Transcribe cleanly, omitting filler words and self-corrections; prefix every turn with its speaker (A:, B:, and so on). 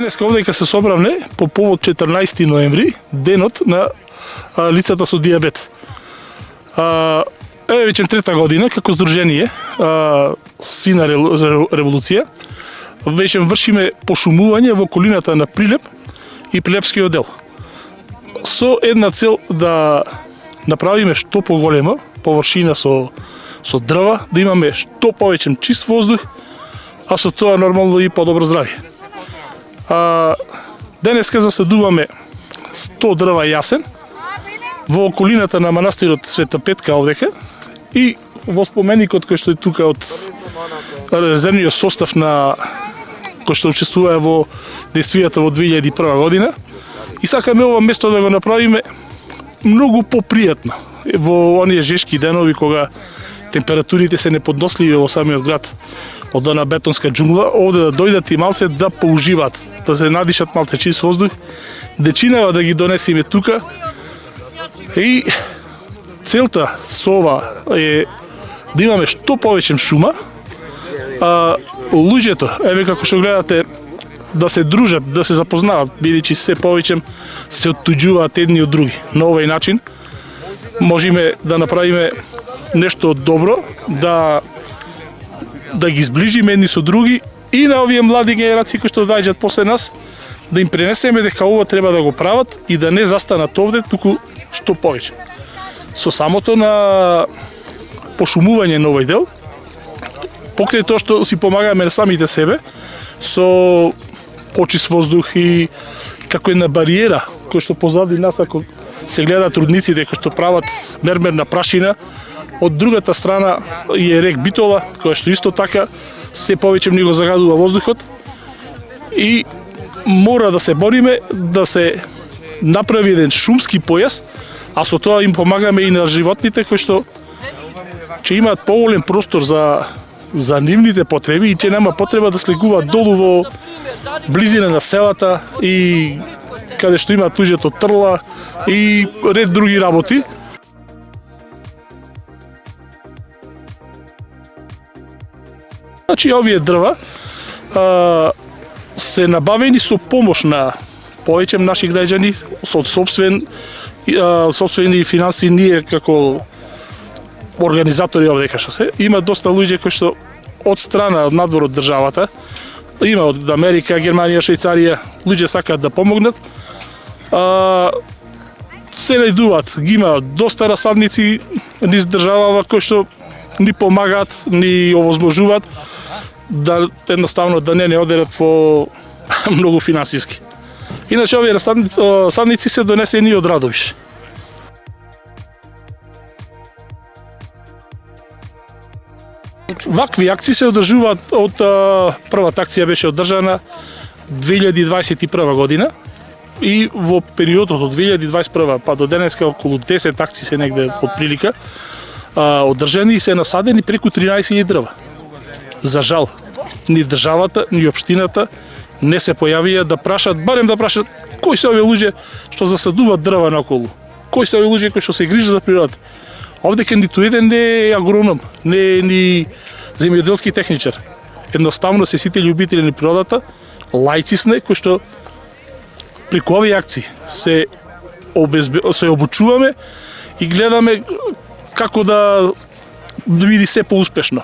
A: Денеска овдека се собравме по повод 14 ноември, денот на лицата со дијабет. Еве веќе трета година како здружение Сина револуција веќе вршиме пошумување во околината на Прилеп и Прилепскиот дел. Со една цел да направиме што поголема површина со дрва, да имаме што повеќе чист воздух, а со тоа нормално и подобро здравје. Денеска засадуваме 100 дрва јасен во околината на манастирот Света Петка овдека и во споменикот кој што е тука од резервниот состав на кој што учествува во действијата во 2001 година. И сакаме ова место да го направиме многу попријатно во оние жешки денови кога температурите се неподносливи во самиот град од она бетонска џунгла, овде да дојдат и малце да поуживаат, да се надишат малце чист воздух, дечинава да ги донесеме тука. И целта со ова е да имаме што повеќе шума, луѓето, еве како што гледате, да се дружат, да се запознават, бидејќи се повеќе се оттуѓуваат едни од други. На овој начин можеме да направиме нешто добро, да ги зближиме едни со други и на овие млади генерации кои што доаѓаат после нас, да им пренесеме дека ова треба да го прават и да не застанат овде, туку што повеќе. Со самото на пошумување на овој дел, покрај тоа што си помагаме на самите себе, со почист воздух и како една бариера, кој што позади нас, ако се гледаат рудниците кои што прават мермерна прашина, од другата страна е рек Битола, која што исто така се повеќе ни го загадува воздухот и мора да се бориме да се направи еден шумски појас, а со тоа им помагаме и на животните кои што ќе имаат поголем простор за нивните потреби и ќе нема потреба да слегуваат долу во близина на селата и каде што имаат луѓето трла и ред други работи. Значи, овие дрва се набавени со помош на повеќе наши граѓани, со сопствени финанси. Ние како организатори овдека што се, има доста луѓе кои што од страна, од надвор од државата, има од Америка, Германија, Швајцарија, луѓе сакаат да помогнат. Се најдуваат, ги има доста расадници низ државава кои што ни помагаат, ни овозможуваат да едноставно да не одерат во многу финансиски. Иначе овие расадници се донесени од Радовиш. Вакви акции се одржуваат од првата акција беше одржана 2021 година и во периодот од 2021 па до денеска околу 10 акции се негде од прилика одржани и се насадени преку 13.000 дрва. За жал, ни државата, ни општината не се појавија да прашат, барем да прашат кои се овие луѓе што засадуваат дрва наоколу, кои се овие луѓе кои што се грижат за природата. Овдека ниту еден не е агроном, не е ни земјоделски техничар. Едноставно се сите љубители на природата, лајци сме кои што преку овие акции се обучуваме и гледаме како да биде се поуспешно.